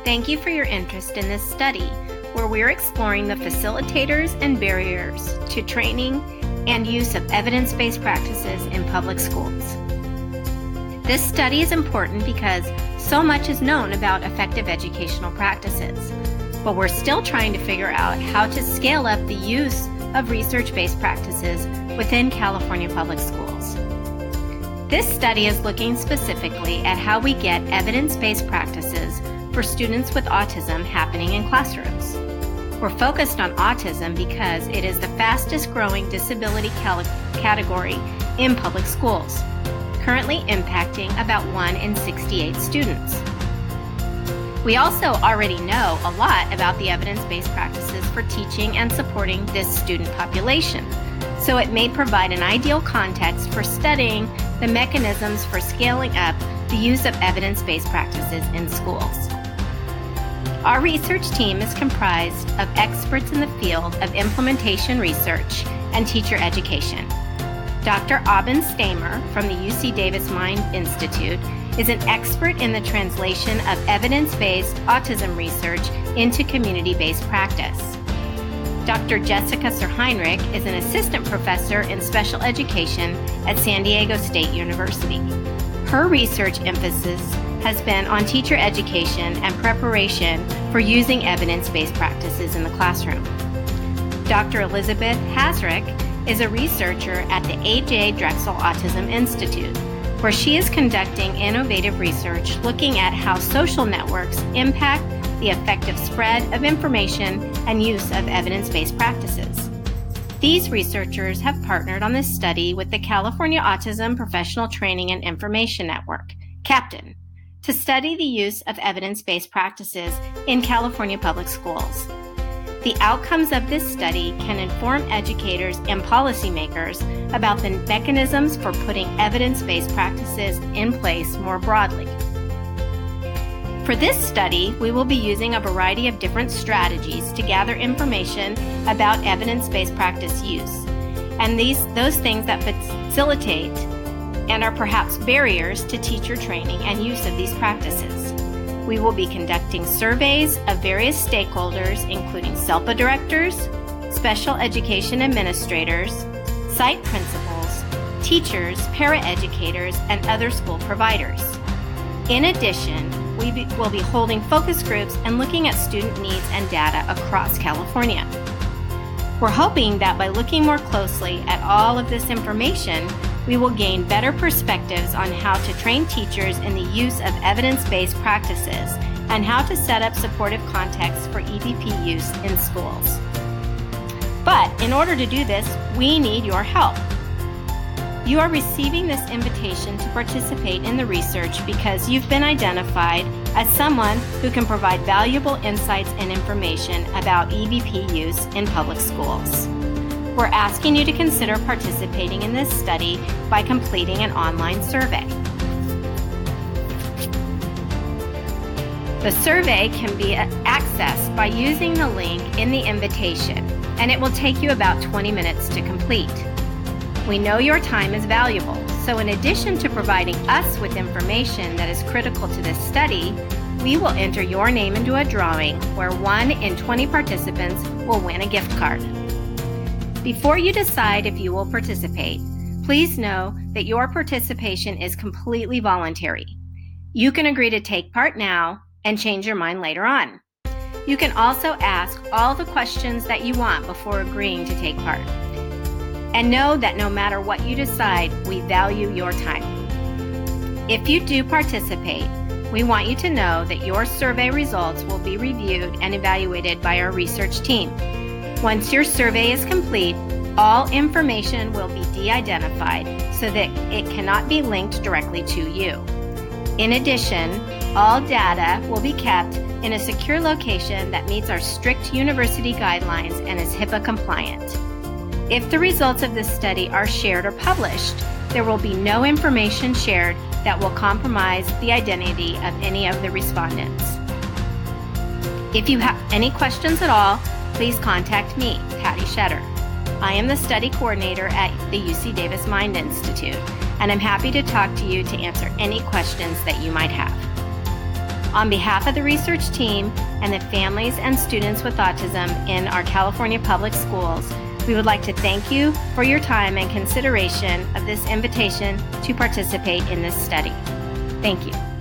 Thank you for your interest in this study, where we're exploring the facilitators and barriers to training and use of evidence-based practices in public schools. This study is important because so much is known about effective educational practices, but we're still trying to figure out how to scale up the use of research-based practices within California public schools. This study is looking specifically at how we get evidence-based practices for students with autism happening in classrooms. We're focused on autism because it is the fastest growing disability category in public schools, currently impacting about 1 in 68 students. We also already know a lot about the evidence-based practices for teaching and supporting this student population, so it may provide an ideal context for studying the mechanisms for scaling up the use of evidence-based practices in schools. Our research team is comprised of experts in the field of implementation research and teacher education. Dr. Aben Stamer from the UC Davis Mind Institute is an expert in the translation of evidence-based autism research into community-based practice. Dr. Jessica Sir-Heinrich is an assistant professor in special education at San Diego State University. Her research emphasis has been on teacher education and preparation for using evidence-based practices in the classroom. Dr. Elizabeth Hasrick is a researcher at the A.J. Drexel Autism Institute, where she is conducting innovative research looking at how social networks impact the effective spread of information and use of evidence-based practices. These researchers have partnered on this study with the California Autism Professional Training and Information Network, CAPTAIN, to study the use of evidence-based practices in California public schools. The outcomes of this study can inform educators and policymakers about the mechanisms for putting evidence-based practices in place more broadly. For this study, we will be using a variety of different strategies to gather information about evidence-based practice use, and those things that facilitate and are perhaps barriers to teacher training and use of these practices. We will be conducting surveys of various stakeholders, including SELPA directors, special education administrators, site principals, teachers, paraeducators, and other school providers. In addition, we will be holding focus groups and looking at student needs and data across California. We're hoping that by looking more closely at all of this information, we will gain better perspectives on how to train teachers in the use of evidence-based practices and how to set up supportive contexts for EBP use in schools. But in order to do this, we need your help. You are receiving this invitation to participate in the research because you've been identified as someone who can provide valuable insights and information about EBP use in public schools. We're asking you to consider participating in this study by completing an online survey. The survey can be accessed by using the link in the invitation, and it will take you about 20 minutes to complete. We know your time is valuable, so in addition to providing us with information that is critical to this study, we will enter your name into a drawing where 1 in 20 participants will win a gift card. Before you decide if you will participate, please know that your participation is completely voluntary. You can agree to take part now and change your mind later on. You can also ask all the questions that you want before agreeing to take part. And know that no matter what you decide, we value your time. If you do participate, we want you to know that your survey results will be reviewed and evaluated by our research team. Once your survey is complete, all information will be de-identified so that it cannot be linked directly to you. In addition, all data will be kept in a secure location that meets our strict university guidelines and is HIPAA compliant. If the results of this study are shared or published, there will be no information shared that will compromise the identity of any of the respondents. If you have any questions at all, please contact me, Patty Shetter. I am the study coordinator at the UC Davis Mind Institute, and I'm happy to talk to you to answer any questions that you might have. On behalf of the research team and the families and students with autism in our California public schools, we would like to thank you for your time and consideration of this invitation to participate in this study. Thank you.